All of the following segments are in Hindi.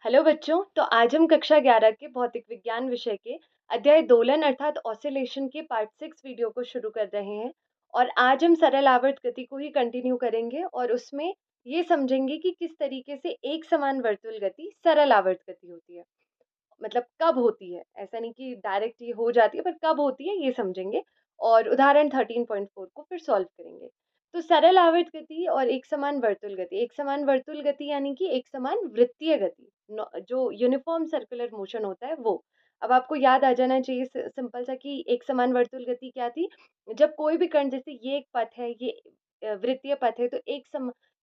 हेलो बच्चों, तो आज हम कक्षा 11 के भौतिक विज्ञान विषय के अध्याय दोलन अर्थात ऑसिलेशन के पार्ट 6 वीडियो को शुरू कर रहे हैं। और आज हम सरल आवर्त गति को ही कंटिन्यू करेंगे और उसमें ये समझेंगे कि किस तरीके से एक समान वर्तुल गति सरल आवर्त गति होती है। मतलब कब होती है, ऐसा नहीं कि डायरेक्ट ये हो जाती है, पर कब होती है ये समझेंगे। और उदाहरण 13.4 को फिर सॉल्व करेंगे। तो सरल आवर्त गति और एक समान वर्तुल गति, एक समान वर्तुल गति यानी कि एक समान वृत्तीय गति, जो यूनिफॉर्म सर्कुलर मोशन होता है वो। अब आपको याद आ जाना चाहिए सिंपल सा कि एक समान वर्तुल गति क्या थी। जब कोई भी कण, जैसे ये एक पथ है, ये वृत्तीय पथ है, तो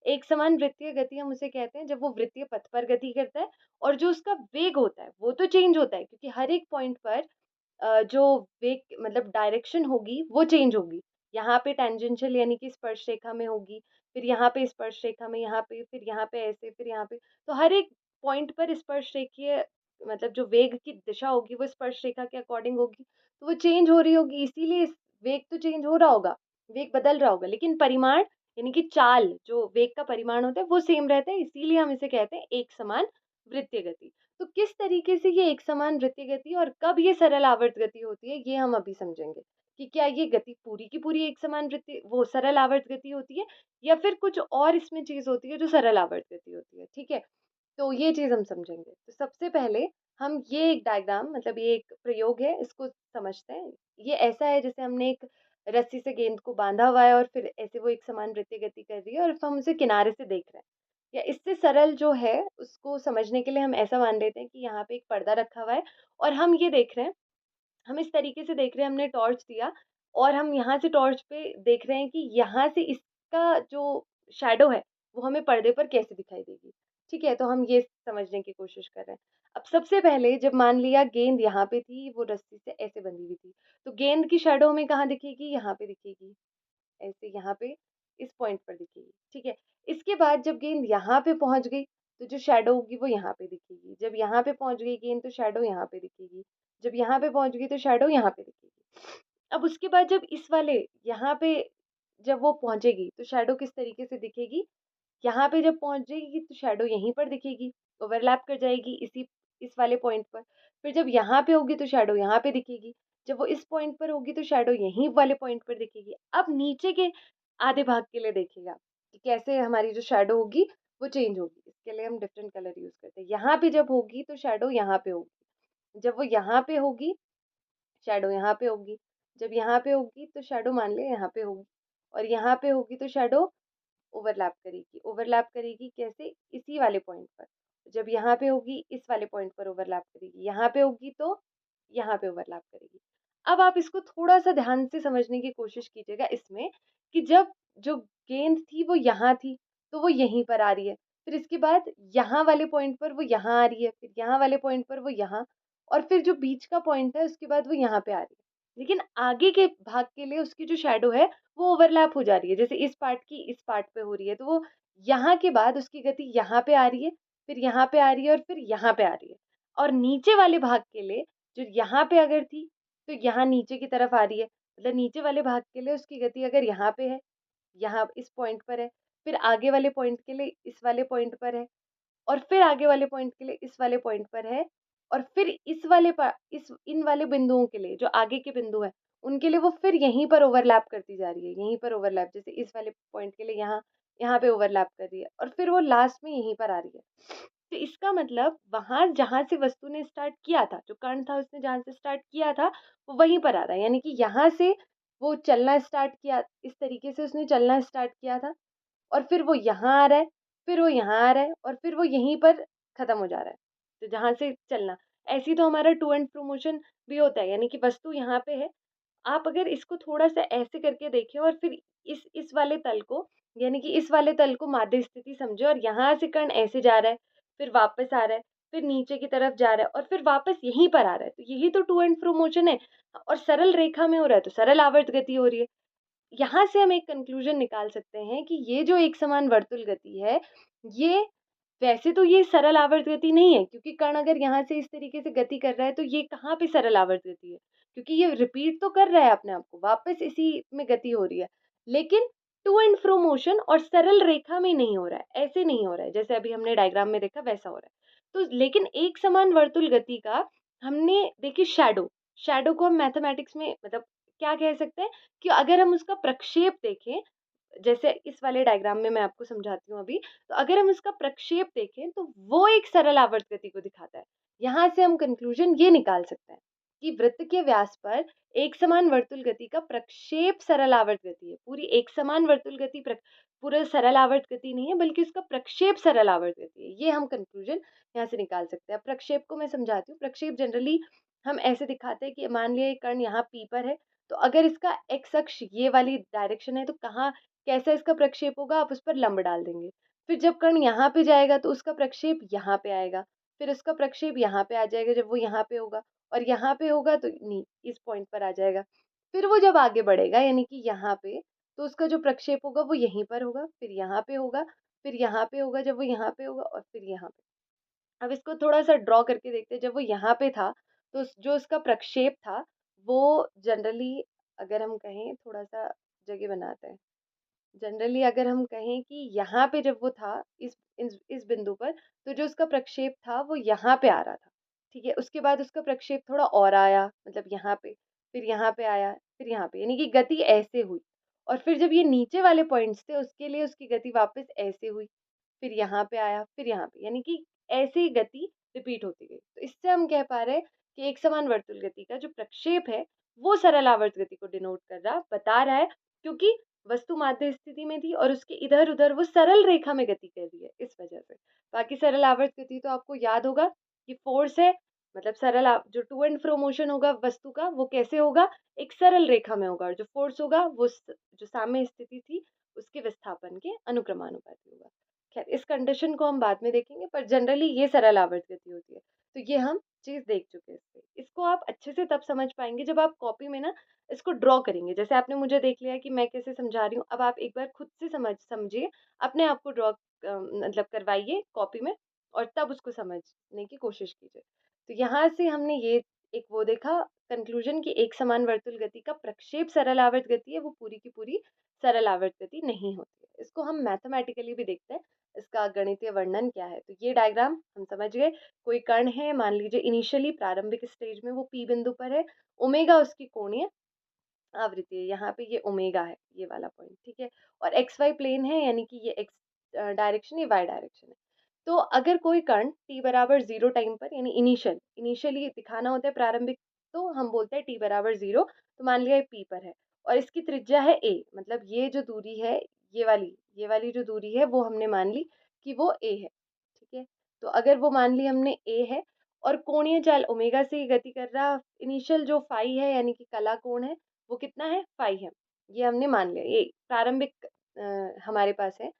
एक समान वृत्तीय गति हम उसे कहते हैं जब वो वृत्तीय पथ पर गति करता है। और जो उसका वेग होता है वो तो चेंज होता है, क्योंकि हर एक पॉइंट पर जो वेग मतलब डायरेक्शन होगी वो चेंज होगी। यहाँ पे टेंजेंशियल यानी कि स्पर्श रेखा में होगी, फिर यहाँ पे स्पर्श रेखा में, यहाँ पे, फिर यहाँ पे ऐसे, फिर यहाँ पे। तो हर एक पॉइंट पर स्पर्श रेखीय मतलब जो वेग की दिशा होगी वो स्पर्श रेखा के अकॉर्डिंग होगी, तो वो चेंज हो रही होगी। इसीलिए वेग तो चेंज हो रहा होगा, वेग बदल रहा होगा, लेकिन परिमाण यानी कि चाल, जो वेग का परिमाण होता है वो सेम रहता है। इसीलिए हम इसे कहते हैं एक समान वृत्तीय गति। तो किस तरीके से ये एक समान वृत्तीय गति और कब ये सरल आवर्त गति होती है, ये हम अभी समझेंगे। कि क्या ये गति पूरी की पूरी एक समान वृत्तीय वो सरल आवर्त गति होती है, या फिर कुछ और इसमें चीज होती है जो सरल आवर्त गति होती है। ठीक है, तो ये चीज हम समझेंगे। तो सबसे पहले हम ये एक डायग्राम, मतलब ये एक प्रयोग है, इसको समझते हैं। ये ऐसा है जैसे हमने एक रस्सी से गेंद को बांधा हुआ है और फिर ऐसे वो एक समान वृत्तीय गति कर रही है और हम उसे किनारे से देख रहे हैं। या इससे सरल जो है उसको समझने के लिए हम ऐसा मान लेते हैं कि यहाँ पे एक पर्दा रखा हुआ है और हम ये देख रहे हैं, हम इस तरीके से देख रहे हैं, हमने टॉर्च दिया और हम यहाँ से टॉर्च पे देख रहे हैं कि यहाँ से इसका जो शैडो है वो हमें पर्दे पर कैसे दिखाई देगी। ठीक है, तो हम ये समझने की कोशिश कर रहे हैं। अब सबसे पहले जब मान लिया गेंद यहाँ पे थी, वो रस्सी से ऐसे बंधी हुई थी, तो गेंद की शैडो हमें कहाँ दिखेगी, यहाँ पे दिखेगी, ऐसे यहाँ पे इस पॉइंट पर दिखेगी। ठीक है, इसके बाद जब गेंद यहाँ पे पहुंच गई तो जो शैडो होगी वो यहाँ पे दिखेगी। जब यहाँ पे पहुंच गई गेंद तो शैडो यहाँ पे दिखेगी। जब यहाँ पे पहुंच गई तो शैडो यहाँ पे दिखेगी। अब उसके बाद जब इस वाले यहाँ पे जब वो पहुंचेगी तो शैडो किस तरीके से दिखेगी, यहाँ पे जब पहुंच जाएगी तो शैडो यहीं पर दिखेगी, ओवरलैप कर जाएगी इस वाले पॉइंट पर। फिर जब यहाँ पे होगी तो शैडो यहाँ पे दिखेगी। जब वो इस पॉइंट पर होगी तो शैडो यहीं वाले पॉइंट पर दिखेगी। अब नीचे के आधे भाग के लिए देखिएगा कि कैसे हमारी जो शैडो होगी वो चेंज होगी। इसके लिए हम डिफरेंट कलर यूज करते हैं। यहाँ पे जब होगी तो शैडो यहाँ पे होगी। जब वो यहाँ पे होगी, शैडो यहाँ पे होगी। जब यहाँ पे होगी तो शैडो मान ले यहाँ पे होगी। और यहाँ पे होगी तो शैडो ओवरलैप करेगी। ओवरलैप करेगी कैसे, इसी वाले पॉइंट पर। जब यहाँ पे होगी इस वाले पॉइंट पर ओवरलैप करेगी, यहाँ पे होगी तो यहाँ पे ओवरलैप करेगी। अब आप इसको थोड़ा सा ध्यान से समझने की कोशिश कीजिएगा इसमें, कि जब जो गेंद थी वो यहाँ थी तो वो यहीं पर आ रही है, फिर इसके बाद यहाँ वाले पॉइंट पर वो यहाँ आ रही है, फिर यहाँ वाले पॉइंट पर वो यहाँ, और फिर जो बीच का पॉइंट है उसके बाद वो यहाँ पे आ रही है। लेकिन आगे के भाग के लिए उसकी जो शैडो है वो ओवरलैप हो जा रही है। जैसे इस पार्ट की इस पार्ट पे हो रही है तो वो यहाँ के बाद उसकी गति यहाँ पे आ रही है, फिर यहाँ पे आ रही है और फिर यहाँ पे आ रही है। और नीचे वाले भाग के लिए जो यहाँ पे अगर थी तो यहाँ नीचे की तरफ आ रही है। मतलब नीचे वाले भाग के लिए उसकी गति अगर यहाँ पे है, यहाँ इस पॉइंट पर है, फिर आगे वाले पॉइंट के लिए इस वाले पॉइंट पर है, और फिर आगे वाले पॉइंट के लिए इस वाले पॉइंट पर है, और फिर इस इन वाले बिंदुओं के लिए जो आगे के बिंदु हैं उनके लिए वो फिर यहीं पर ओवरलैप करती जा रही है, यहीं पर ओवरलैप, जैसे इस वाले पॉइंट के लिए यहाँ यहाँ पे ओवरलैप कर रही है और फिर वो लास्ट में यहीं पर आ रही है। तो इसका मतलब वहां जहां से वस्तु ने स्टार्ट किया था, जो कण था उसने जहां से स्टार्ट किया था वो वहीं पर आ रहा है। यानी कि यहाँ से वो चलना स्टार्ट किया, इस तरीके से उसने चलना स्टार्ट किया था, और फिर वो यहाँ आ रहा है, फिर वो यहाँ आ रहा है, और फिर वो यहीं पर खत्म हो जा रहा है। तो जहाँ से चलना, ऐसी तो हमारा टू एंड फ्रो मोशन भी होता है। यानी कि वस्तु यहाँ पे है, आप अगर इसको थोड़ा सा ऐसे करके देखें और फिर इस वाले तल को, यानी कि इस वाले तल को माध्य स्थिति समझे, और यहाँ से कण ऐसे जा रहा है, फिर वापस आ रहा है, फिर नीचे की तरफ जा रहा है और फिर वापस यहीं पर आ रहा है, तो यही तो टू एंड फ्रो मोशन है। और सरल रेखा में हो रहा है तो सरल आवर्त गति हो रही है। यहाँ से हम एक कंक्लूजन निकाल सकते हैं कि ये जो एक समान वर्तुल गति है, ये वैसे तो ये सरल आवर्त गति नहीं है, क्योंकि कण अगर यहाँ से इस तरीके से गति कर रहा है तो ये कहाँ पे सरल आवर्त गति है, क्योंकि ये रिपीट तो कर रहा है अपने आप को, वापस इसी में गति हो रही है। लेकिन टू एंड फ्रो मोशन और सरल रेखा में नहीं हो रहा है, ऐसे नहीं हो रहा है जैसे अभी हमने डायग्राम में देखा वैसा हो रहा है। तो लेकिन एक समान वर्तुल गति का हमने देखिए शैडो को हम मैथमेटिक्स में मतलब क्या कह सकते हैं कि अगर हम उसका प्रक्षेप देखें, जैसे इस वाले डायग्राम में मैं आपको समझाती हूँ अभी, तो अगर हम उसका प्रक्षेप देखें तो वो एक सरल आवर्त गति को दिखाता है। यहाँ से हम कंक्लूजन ये निकाल सकते हैं कि वृत्त के व्यास पर एक समान वर्तुल गति का प्रक्षेप सरल आवर्त गति है। पूरी एक समान वर्तुल गति पूरा सरल आवर्त गति नहीं है, बल्कि उसका प्रक्षेप सरल आवर्त गति है। ये हम कंक्लूजन यहाँ से निकाल सकते हैं। अब प्रक्षेप को मैं समझाती हूँ। प्रक्षेप जनरली हम ऐसे दिखाते हैं कि मान लिया ये कण यहाँ P पर है, तो अगर इसका एक्स अक्ष ये वाली डायरेक्शन है तो कहाँ कैसा इसका प्रक्षेप होगा, आप उस पर लंब डाल देंगे। फिर जब कण यहाँ पे जाएगा तो उसका प्रक्षेप यहाँ पे आएगा, फिर उसका प्रक्षेप यहाँ पे आ जाएगा जब वो यहाँ पे होगा, और यहाँ पे होगा तो नहीं इस पॉइंट पर आ जाएगा। फिर वो जब आगे बढ़ेगा यानी कि यहाँ पे, तो उसका जो प्रक्षेप होगा वो यहीं पर होगा, फिर यहाँ पे होगा, फिर यहाँ पे होगा जब वो यहाँ पे होगा, और फिर यहाँ पे। अब इसको थोड़ा-सा ड्रॉ करके देखते हैं। जब वो यहाँ पे था, तो जो उसका प्रक्षेप था, वो जनरली अगर हम कहें थोड़ा-सा जगह बनाते हैं। जनरली अगर हम कहें कि यहाँ पे जब वो था इस बिंदु पर, तो जो उसका प्रक्षेप था वो यहाँ पे आ रहा था, ठीक है। उसके बाद उसका प्रक्षेप थोड़ा और आया, मतलब यहाँ पे, फिर यहाँ पे आया, फिर यहाँ पे, यानी कि गति ऐसे हुई। और फिर जब ये नीचे वाले पॉइंट्स थे उसके लिए उसकी गति वापस ऐसे हुई, फिर यहाँ पे आया, फिर यहाँ पे, यानी कि ऐसे ही गति रिपीट होती गई। तो इससे हम कह पा रहे हैं कि एक समान वर्तुल गति का जो प्रक्षेप है वो सरल आवर्त गति को डिनोट कर रहा बता रहा है, क्योंकि वस्तु माध्य स्थिति में थी और उसके इधर-उधर वो सरल रेखा में गति कर रही है, इस वजह से। बाकी सरल आवर्त गति तो आपको याद होगा कि फ़ोर्स है, मतलब जो टू एंड फ्रो मोशन होगा वस्तु का वो कैसे होगा? एक सरल रेखा में होगा, और जो फ़ोर्स होगा वो जो साम्य स्थिति थी उसके विस्थापन के अनुक्रमानुपाती होगा। खैर इस कंडीशन को हम बाद में देखेंगे, पर जनरली ये सरल आवर्त गति होती है। तो ये हम चीज़ देख चुके हैं इससे। इसको आप अच्छे से तब समझ पाएँगे जब आप कॉपी में ना इसको ड्रॉ करेंगे। जैसे आपने मुझे देख लिया कि मैं कैसे समझा रही हूँ, अब आप एक बार खुद से समझिए, अपने आप को ड्रॉ मतलब करवाइए कॉपी में, और तब उसको समझने की कोशिश कीजिए। तो यहाँ से हमने ये एक वो देखा कंक्लूजन कि एक समान वर्तुल गति का प्रक्षेप सरल आवर्त गति है, वो पूरी की पूरी सरल आवर्त गति नहीं होती है। इसको हम मैथमेटिकली भी देखते हैं, इसका गणितीय वर्णन क्या है। तो ये डायग्राम हम समझ गए, कोई कण है, मान लीजिए इनिशियली प्रारंभिक स्टेज में वो P बिंदु पर है, ओमेगा उसकी कोणीय आवृत्ति है, यहाँ पे ये ओमेगा है, ये वाला पॉइंट, ठीक है। और एक्स वाई प्लेन है, यानी कि ये एक्स डायरेक्शन, ये वाई डायरेक्शन है। तो अगर कोई कण t बराबर 0 टाइम पर, यानी इनिशियली दिखाना होता है प्रारंभिक, तो हम बोलते हैं t बराबर 0, तो मान लिया ये p पर है और इसकी त्रिज्या है a, मतलब ये जो दूरी है, ये वाली जो दूरी है वो हमने मान ली कि वो a है, ठीक है। तो अगर वो मान ली हमने a है और कोणीय चाल ओमेगा से ही गति कर रहा, इनिशियल जो फाई है यानी कि कला कोण है वो कितना है, फाई है, ये हमने मान लिया। ये प्रारंभिक हमारे पास है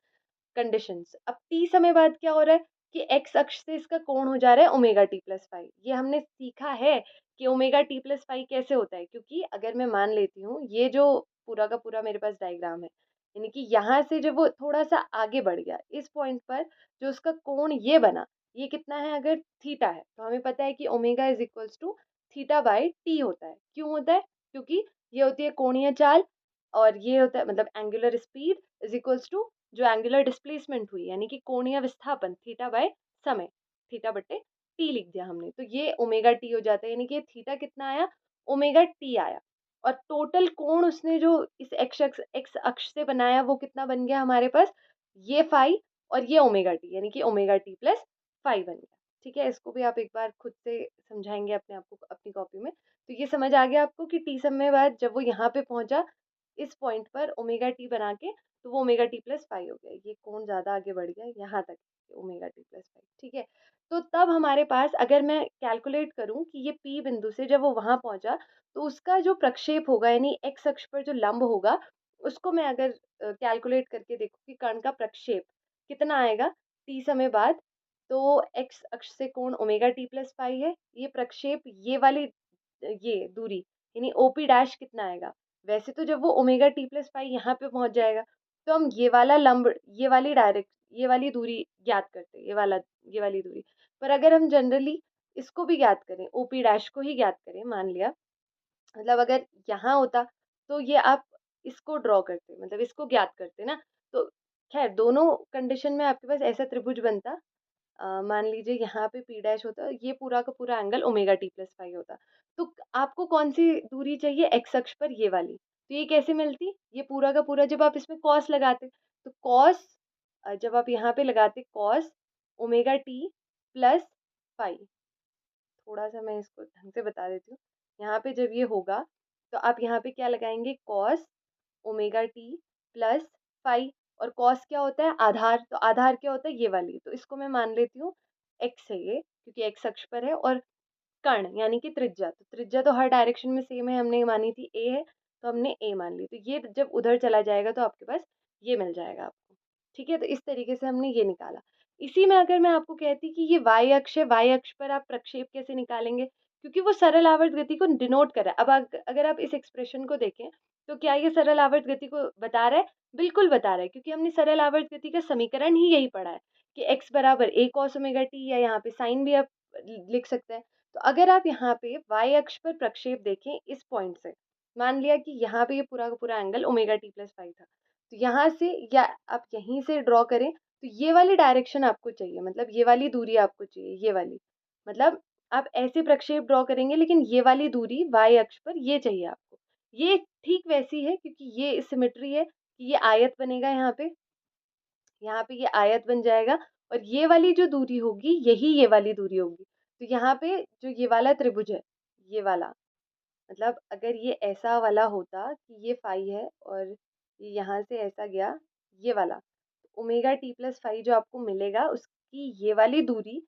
कंडीशंस। अब t समय बाद क्या हो रहा है कि x अक्ष से इसका कोण हो जा रहा है ओमेगा टी प्लस फाई। ये हमने सीखा है कि ओमेगा टी प्लस फाई कैसे होता है, क्योंकि अगर मैं मान लेती हूँ ये जो पूरा का पूरा मेरे पास डायग्राम है, यानी कि यहाँ से जब वो थोड़ा सा आगे बढ़ गया इस पॉइंट पर, जो उसका कोण ये बना, ये कितना है, अगर थीटा है तो हमें पता है कि omega is equals to theta by t होता है। क्यों होता है? क्योंकि ये होती है कोणीय चाल, और ये होता है मतलब angular speed is equals to जो एंगुलर डिस्प्लेसमेंट हुई, यानी कि कोणीय विस्थापन थीटा बाय समय, थीटा बटे टी लिख दिया हमने, तो ये ओमेगा टी हो जाता है, यानी कि थीटा कितना आया, ओमेगा टी आया। और टोटल कोण उसने जो इस एक्स अक्ष से बनाया वो कितना बन गया हमारे पास, ये फाई और ये ओमेगा टी, यानी कि ओमेगा टी प्लस फाई बन गया, ठीक है। इसको भी आप एक बार खुद से समझाएंगे अपने आप को अपनी कॉपी में। तो ये समझ आ गया आपको कि टी समय बाद जब वो यहाँ पे पहुंचा इस पॉइंट पर ओमेगा टी बना के, तो वो ओमेगा टी प्लस फाइव हो गया। ये कोण ज़्यादा आगे बढ़ गया यहाँ तक, ओमेगा टी प्लस फाइव, ठीक है। तो तब हमारे पास अगर मैं कैलकुलेट करूँ कि ये पी बिंदु से जब वो वहाँ पहुँचा, तो उसका जो प्रक्षेप होगा यानी एक्स अक्ष पर जो लंब होगा, उसको मैं अगर कैलकुलेट करके देखूँ कि कर्ण का प्रक्षेप कितना आएगा टी समय बाद, तो एक्स अक्ष से कोण ओमेगा टी प्लस फाइव है, ये प्रक्षेप ये वाली ये दूरी यानी ओपी डैश कितना आएगा। वैसे तो जब वो ओमेगा टी प्लस फाइव यहाँ पे पहुंच जाएगा, तो हम ये वाला लंब, ये वाली दूरी ज्ञात करते हैं, ये वाली दूरी। पर अगर हम जनरली इसको भी ज्ञात करें, ओपी डैश को ही ज्ञात करें, मान लिया, मतलब अगर यहाँ होता तो ये आप इसको ड्रॉ करते, मतलब इसको ज्ञात करते ना। तो खैर दोनों कंडीशन में आपके पास ऐसा त्रिभुज बनता। मान लीजिए यहाँ पे P डैश होता, ये पूरा का पूरा angle omega t plus five होता। तो आपको कौन सी दूरी चाहिए एक्स अक्ष पर, ये वाली। तो ये कैसे मिलती, ये पूरा का पूरा जब आप इसमें कॉस लगाते, तो कॉस, जब आप यहाँ पे लगाते cos omega t plus five, थोड़ा सा मैं इसको ढंग से बता देती हूँ। यहाँ पे जब ये होगा तो आप यहाँ पे क्या लगाएंगे, cos omega t plus five. और कॉस क्या होता है, आधार, तो आधार क्या होता है, ये वाली। तो इसको मैं मान लेती हूँ एक्स है ये, क्योंकि एक्स अक्ष पर है। और कर्ण यानी कि त्रिज्या, तो त्रिज्या तो हर डायरेक्शन में सेम है, हमने मानी थी ए है, तो हमने ए मान ली। तो ये जब उधर चला जाएगा तो आपके पास ये मिल जाएगा आपको। ठीक है, तो इस तरीके से हमने ये निकाला। इसी में अगर मैं आपको कहती कि ये वाई अक्ष है, वाई अक्ष पर आप प्रक्षेप कैसे निकालेंगे, क्योंकि वो सरल आवर्त गति को डिनोट कर रहा है। अब अगर आप इस एक्सप्रेशन को देखें तो क्या ये सरल आवर्त गति को बता रहा है, बिल्कुल बता रहा है, क्योंकि हमने सरल आवर्त गति का समीकरण ही यही पढ़ा है कि x बराबर a cos ओमेगा टी, या यहाँ पे साइन भी आप लिख सकते हैं। तो अगर आप यहाँ पे y अक्ष पर प्रक्षेप देखें इस पॉइंट से, मान लिया कि यहाँ पे ये पूरा का पूरा angle omega t plus five था, तो यहाँ से या आप यहीं से ड्रॉ करें, तो ये वाली डायरेक्शन आपको चाहिए, मतलब ये वाली दूरी आपको चाहिए, ये वाली। मतलब आप ऐसे प्रक्षेप ड्रॉ करेंगे, लेकिन ये वाली दूरी y अक्ष पर ये चाहिए आपको। ये ठीक वैसी है, क्योंकि ये सिमेट्री है कि ये आयत बनेगा यहाँ पे ये आयत बन जाएगा, और ये वाली जो दूरी होगी यही ये वाली दूरी होगी। तो यहाँ पे जो ये वाला त्रिभुज है, ये वाला, मतलब अगर ये ऐसा वाला होता कि ये फाई है और ये यहाँ से ऐसा गया, ये वाला, तो ओमेगा टी प्लस फाइव जो आपको मिलेगा उसकी ये वाली दूरी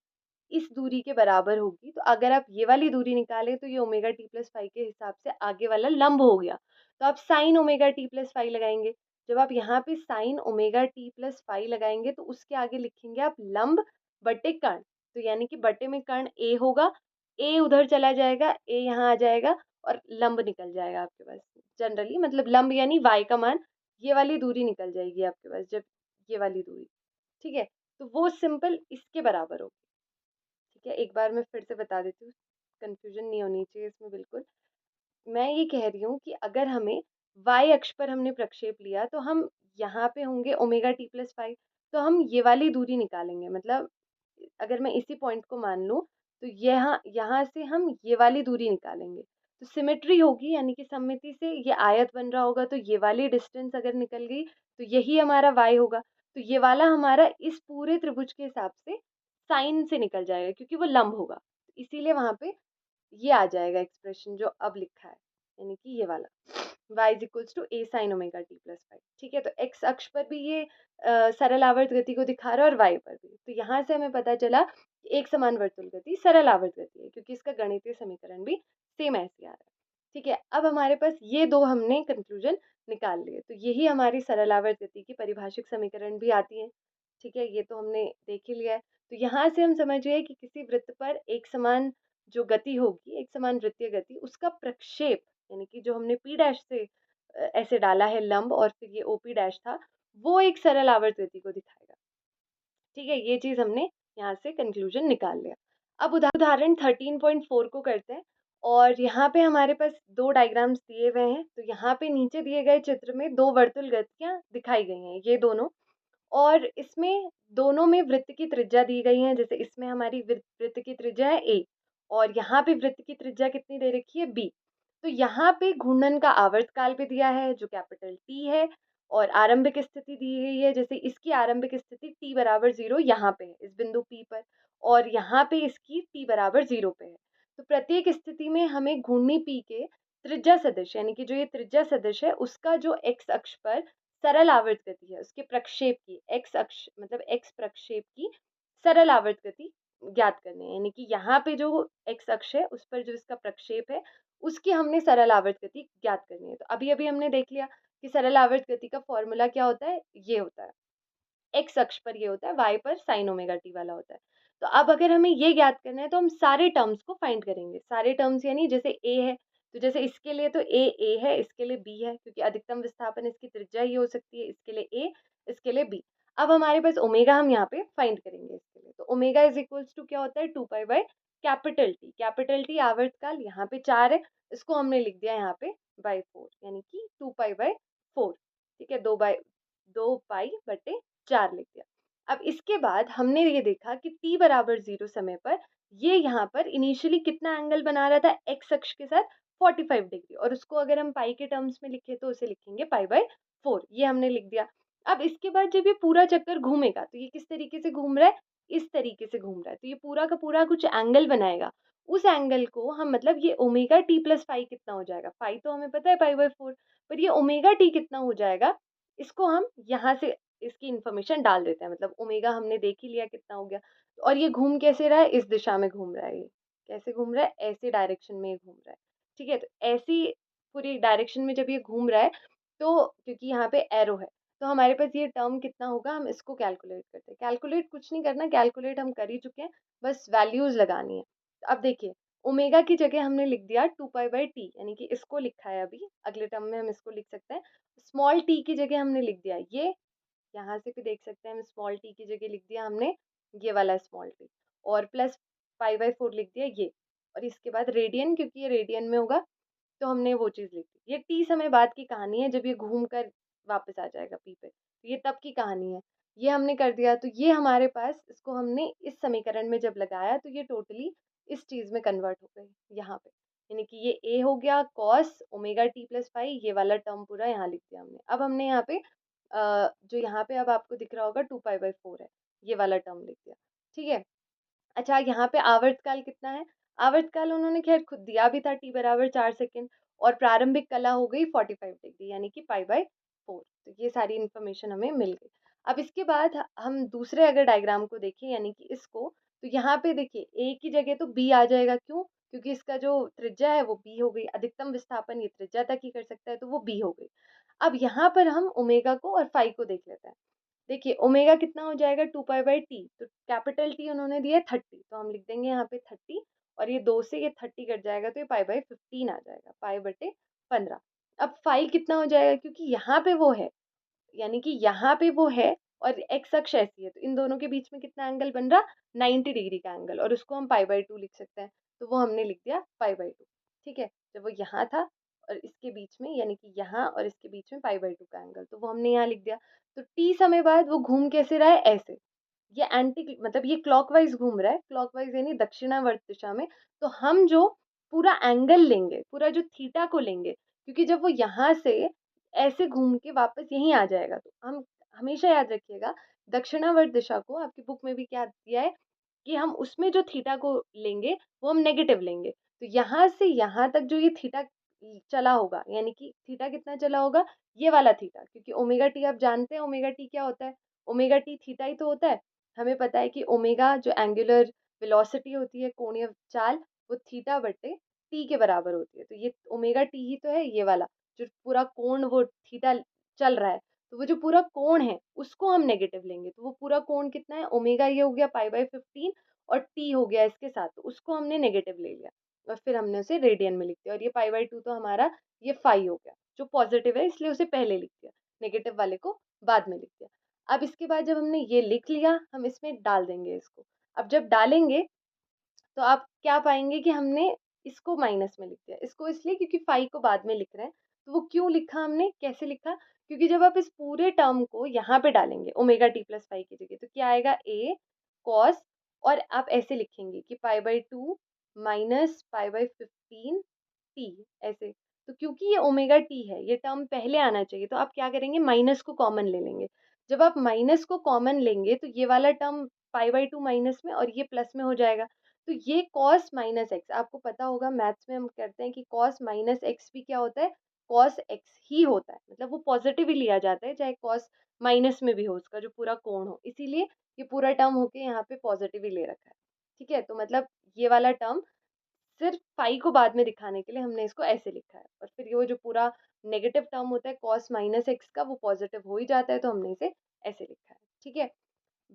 इस दूरी के बराबर होगी। तो अगर आप ये वाली दूरी निकालें तो ये ओमेगा टी प्लस फाइव के हिसाब से आगे वाला लंब हो गया। तो आप sign omega t plus five लगाएंगे। जब आप यहाँ पे sign omega t plus five लगाएंगे तो उसके आगे लिखेंगे आप लंब बटे कर्ण। तो यानी कि बटे में कर्ण ए होगा, ए उधर चला जाएगा, ए यहाँ आ जाएगा और लंब निकल जाएगा आपके पास। जनरली मतलब लंब यानी वाई का मान, ये वाली दूरी निकल जाएगी आपके पास, जब ये वाली दूरी, ठीक है, तो वो सिंपल इसके बराबर होगी। ठीक है, एक बार मैं फिर से बता देती हूँ, कंफ्यूजन नहीं होनी चाहिए इसमें बिल्कुल। मैं ये कह रही हूँ कि अगर हमें y अक्ष पर हमने प्रक्षेप लिया तो हम यहाँ पे होंगे ओमेगा टी प्लस फाइव, तो हम ये वाली दूरी निकालेंगे। मतलब अगर मैं इसी पॉइंट को मान लूँ तो यहाँ यहाँ से हम ये वाली दूरी निकालेंगे, तो सिमेट्री होगी, यानी कि सममिति से ये आयत बन रहा होगा, तो ये वाली डिस्टेंस अगर निकल गई तो यही हमारा y होगा। तो ये वाला हमारा इस पूरे त्रिभुज के हिसाब से साइन से निकल जाएगा, क्योंकि वो लंब होगा, इसीलिए वहां पे ये आ जाएगा एक्सप्रेशन जो अब लिखा है, यानी कि ये वाला y is equals to a sine omega t plus five. ठीक है, तो x अक्ष पर भी ये सरल आवर्त गति को दिखा रहा है और y पर भी। तो यहाँ से हमें पता चला कि एक समान वर्तुल गति सरल आवर्त गति है, क्योंकि इसका गणितीय समीकरण भी सेम ऐसे आ रहा है। ठीक है, अब हमारे पास ये दो हमने कंक्लूजन निकाल लिए, तो यही हमारी सरल आवर्त गति की परिभाषिक समीकरण भी आती है। ठीक है, ये तो हमने देख ही लिया है। तो यहाँ से हम समझ गए कि किसी वृत्त पर एक समान जो गति होगी, एक समान वृत्तीय गति, उसका प्रक्षेप, यानी कि जो हमने P डैश से ऐसे डाला है लंब और फिर ये OP डैश था, वो एक सरल आवर्त गति को दिखाएगा। ठीक है, ये चीज हमने यहाँ से कंक्लूजन निकाल लिया। अब उदाहरण 13.4 को करते हैं, और यहाँ पे हमारे पास दो डायग्राम्स दिए हुए हैं। तो यहाँ पे नीचे दिए गए चित्र में दो वर्तुल गतियाँ दिखाई गई हैं, ये दोनों, और इसमें दोनों में वृत्त की त्रिज्या दी गई है। जैसे इसमें हमारी वृत्त की त्रिज्या है a, और यहाँ पे वृत्त की त्रिज्या कितनी दे रखी है b। तो यहाँ पे घूर्णन का आवर्तकाल भी दिया है जो कैपिटल T है, और आरंभिक स्थिति दी गई है, जैसे इसकी आरंभिक स्थिति t बराबर 0 यहाँ पे है, इस बिंदु P पर, और यहाँ पे इसकी t बराबर 0 पे है। तो प्रत्येक स्थिति में हमें घूर्णी P के त्रिज्या सदिश, यानी कि जो ये त्रिज्या सदिश है उसका जो x अक्ष पर सरल आवर्त गति है, उसके प्रक्षेप की, x अक्ष मतलब x प्रक्षेप की सरल आवर्त गति ज्ञात करनी है। यानी कि यहाँ पे जो x अक्ष है उस पर जो इसका प्रक्षेप है उसकी हमने सरल आवर्त गति ज्ञात करनी है। तो अभी अभी हमने देख लिया कि सरल आवर्त गति का फॉर्मूला क्या होता है, ये होता है x अक्ष पर ये होता है, y पर साइन ओमेगा टी वाला होता है। तो अब अगर हमें ये ज्ञात करना है तो हम सारे टर्म्स को फाइंड करेंगे। सारे टर्म्स यानी जैसे a है, तो जैसे इसके लिए तो a है, इसके लिए b है, क्योंकि अधिकतम विस्थापन इसकी त्रिज्या ही हो सकती है, इसके लिए a, इसके लिए b। अब हमारे पास ओमेगा हम यहाँ पे फाइंड करेंगे इसके लिए। तो ओमेगा इज इक्वल्स टू क्या होता है, 2 pi by capital T. Capital T आवर्तकाल यहाँ पे 4 है, इसको हमने लिख दिया यहाँ पे बाई 4, यानी कि 2 पाई बाय 4। ठीक है, 2 पाई/4 लिख दिया। अब इसके बाद हमने ये देखा कि t बराबर 0 समय पर ये यहाँ पर इनिशियली कितना एंगल बना रहा था, x अक्ष के साथ 45 डिग्री, और उसको अगर हम पाई के टर्म्स में लिखे तो उसे लिखेंगे पाई/4, ये हमने लिख दिया। अब इसके बाद जब ये पूरा चक्कर घूमेगा तो ये किस तरीके से घूम रहा है, इस तरीके से घूम रहा है, तो ये पूरा का पूरा कुछ एंगल बनाएगा। उस एंगल को हम, मतलब ये ओमेगा टी प्लस फाई कितना हो जाएगा, फाई तो हमें पता है पाई/4, पर ये ओमेगा टी कितना हो जाएगा, इसको हम यहाँ से इसकी इन्फॉर्मेशन डाल देते हैं। मतलब ओमेगा हमने देख ही लिया कितना हो गया। और ये घूम कैसे रहा है, इस दिशा में घूम रहा है, ये कैसे घूम रहा है, ऐसे डायरेक्शन में घूम रहा है। ठीक है, तो ऐसी पूरी डायरेक्शन में जब ये घूम रहा है, तो क्योंकि यहाँ पे एरो है, तो हमारे पास ये टर्म कितना होगा, हम इसको कैलकुलेट करते हैं। कैलकुलेट कुछ नहीं करना, कैलकुलेट हम कर ही चुके हैं, बस वैल्यूज लगानी है। अब देखिए, ओमेगा की जगह हमने लिख दिया 2 पाई/t, यानी कि इसको लिखा है, अभी अगले टर्म में हम इसको लिख सकते हैं। स्मॉल t की जगह हमने लिख दिया ये, यहाँ से भी देख सकते हैं हम, स्मॉल t की जगह लिख दिया हमने ये वाला स्मॉल t, और प्लस पाई/4 लिख दिया ये, और इसके बाद रेडियन, क्योंकि ये रेडियन में होगा तो हमने वो चीज़ लिख दी। ये t समय बाद की कहानी है, जब ये घूम कर वापस आ जाएगा p पे, तो ये तब की कहानी है। ये हमने कर दिया, तो ये हमारे पास, इसको हमने इस समीकरण में जब लगाया तो ये टोटली इस चीज़ में कन्वर्ट हो गई यहाँ पे, यानी कि ये a हो गया cos omega t plus phi, ये वाला टर्म पूरा यहाँ लिख दिया हमने। अब हमने यहाँ पे जो यहाँ पे अब आपको दिख रहा होगा 2 पाई/4 है, ये वाला टर्म लिख दिया। ठीक है, अच्छा यहाँ पे आवर्तकाल कितना है, आवर्तकाल उन्होंने खैर खुद दिया भी था, t बराबर 4 सेकेंड, और प्रारंभिक कला हो गई 45 डिग्री, यानी कि पाई/4। तो ये सारी इन्फॉर्मेशन हमें मिल गई। अब इसके बाद हम दूसरे अगर डायग्राम को देखें, यानी कि इसको, तो यहाँ पे देखिए a की जगह तो b आ जाएगा, क्यों, क्योंकि इसका जो त्रिज्या है वो b हो गई, अधिकतम विस्थापन ये त्रिज्या तक ही कर सकता है, तो वो b हो गई। अब यहाँ पर हम ओमेगा को और फाई को देख लेते हैं। देखिए ओमेगा कितना हो जाएगा 2 पाई/t, तो कैपिटल T उन्होंने दिया है 30, तो हम लिख देंगे यहाँ पे 30, और ये 2 से ये 30 कट जाएगा तो ये पाई/15 आ जाएगा, पाई/15। अब फाई कितना हो जाएगा, क्योंकि यहाँ पे वो है, यानी कि यहाँ पे वो है और एक्स अक्ष ऐसी है, तो इन दोनों के बीच में कितना एंगल बन रहा, 90 डिग्री का एंगल, और उसको हम पाई/2 लिख सकते हैं, तो वो हमने लिख दिया पाई/2। ठीक है, जब वो यहाँ था और इसके बीच में, यानी कि यहाँ और इसके बीच में पाई/2 का एंगल, तो वो हमने यहाँ लिख दिया। तो टी समय बाद वो घूम कैसे रहा है, ऐसे, ये एंटी, मतलब ये क्लॉकवाइज घूम रहा है, क्लॉकवाइज यानी दक्षिणावर्त दिशा में। तो हम जो पूरा एंगल लेंगे, पूरा जो थीटा को लेंगे, क्योंकि जब वो यहाँ से ऐसे घूम के वापस यहीं आ जाएगा, तो हम हमेशा याद रखिएगा, दक्षिणावर्त दिशा को आपकी बुक में भी क्या दिया है कि हम उसमें जो थीटा को लेंगे वो हम नेगेटिव लेंगे। तो यहाँ से यहाँ तक जो ये थीटा चला होगा, यानी कि थीटा कितना चला होगा, ये वाला थीटा, क्योंकि ओमेगा टी आप जानते हैं, ओमेगा टी क्या होता है, ओमेगा टी थीटा ही तो होता है। हमें पता है कि ओमेगा जो एंगुलर वेलोसिटी होती है, कोणीय चाल, वो थीटा बटे टी के बराबर होती है। तो ये ओमेगा टी ही तो है, ये वाला जो पूरा कोण वो थीटा चल रहा है, तो वो जो पूरा कोण है उसको हम नेगेटिव लेंगे, तो वो पूरा कोण कितना है, ओमेगा ये हो गया पाई/15, और टी हो गया इसके साथ, तो उसको हमने नेगेटिव ले लिया, और फिर हमने उसे रेडियन में लिख दिया, और ये पाई/2 तो हमारा ये फाई हो गया, जो पॉजिटिव है इसलिए उसे पहले लिख दिया, नेगेटिव वाले को बाद में लिख दिया। अब इसके बाद जब हमने ये लिख लिया, हम इसमें डाल देंगे इसको। अब जब डालेंगे तो आप क्या पाएंगे कि हमने इसको माइनस में लिख दिया, इसको इसलिए क्योंकि फाई को बाद में लिख रहे हैं। तो वो क्यों लिखा हमने, कैसे लिखा, क्योंकि जब आप इस पूरे टर्म को यहाँ पे डालेंगे ओमेगा टी प्लस फाई की जगह, तो क्या आएगा, ए कॉस, और आप ऐसे लिखेंगे कि पाई/2 माइनस पाई/15 टी, ऐसे। तो क्योंकि ये ओमेगा टी है, ये टर्म पहले आना चाहिए, तो आप क्या करेंगे, माइनस को कॉमन ले लेंगे। जब आप माइनस को कॉमन लेंगे तो ये वाला टर्म पाई/2 माइनस में और ये प्लस में हो जाएगा। तो ये कॉस माइनस एक्स, आपको पता होगा मैथ्स में हम करते हैं कि कॉस माइनस एक्स भी क्या होता है, कॉस एक्स ही होता है, मतलब वो पॉजिटिव ही लिया जाता है, चाहे कॉस माइनस में भी हो, उसका जो पूरा कोण हो, इसीलिए ये पूरा टर्म होके यहाँ पे पॉजिटिव ही ले रखा है। ठीक है, तो मतलब ये वाला टर्म सिर्फ फाई को बाद में दिखाने के लिए हमने इसको ऐसे लिखा है, और फिर ये वो जो पूरा नेगेटिव टर्म होता है कॉस माइनस एक्स का, वो पॉजिटिव हो ही जाता है, तो हमने इसे ऐसे लिखा है। ठीक है,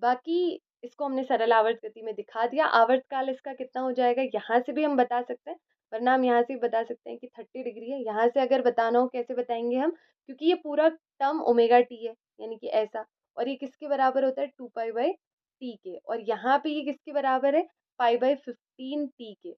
बाकी इसको हमने सरल आवर्त गति में दिखा दिया। आवर्तकाल इसका कितना हो जाएगा, यहाँ से भी हम बता सकते हैं, वरना हम यहाँ से भी बता सकते हैं कि 30 डिग्री है। यहाँ से अगर बताना हो कैसे बताएंगे हम, क्योंकि ये पूरा टर्म ओमेगा टी है, यानी कि ऐसा, और ये किसके बराबर होता है, 2 पाई/t के, और यहाँ पे ये किसके बराबर है, पाई/15 टी के।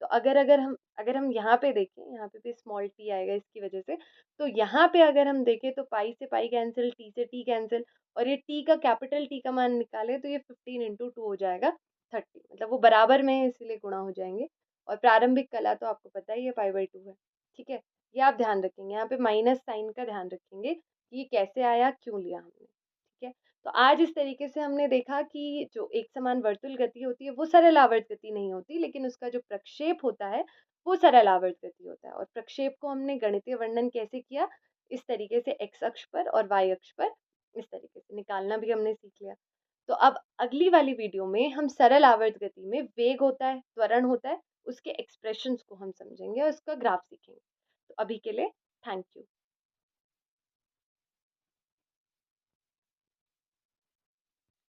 तो अगर हम यहाँ पे देखें, यहाँ पे भी स्मॉल t आएगा इसकी वजह से, तो यहाँ पे अगर हम देखें तो पाई से पाई कैंसिल, t से t कैंसिल, और ये t का कैपिटल T का मान निकाले तो ये 15 इंटू 2 हो जाएगा 30, मतलब वो बराबर में है इसीलिए गुणा हो जाएंगे। और प्रारंभिक कला तो आपको पता ही है पाई/2 है, ठीक है। ये आप ध्यान रखेंगे, यहाँ पे माइनस साइन का ध्यान रखेंगे कि ये कैसे आया, क्यों लिया हमने, ठीक है। तो आज इस तरीके से हमने देखा कि जो एक समान वर्तुल गति होती है वो सरल आवर्त गति नहीं होती, लेकिन उसका जो प्रक्षेप होता है वो सरल आवर्त गति होता है। और प्रक्षेप को हमने गणितीय वर्णन कैसे किया, इस तरीके से x अक्ष पर और y अक्ष पर इस तरीके से निकालना भी हमने सीख लिया। तो अब अगली वाली वीडियो में हम सरल आवर्त गति में वेग होता है, त्वरण होता है, उसके एक्सप्रेशंस को हम समझेंगे और उसका ग्राफ सीखेंगे। तो अभी के लिए थैंक यू।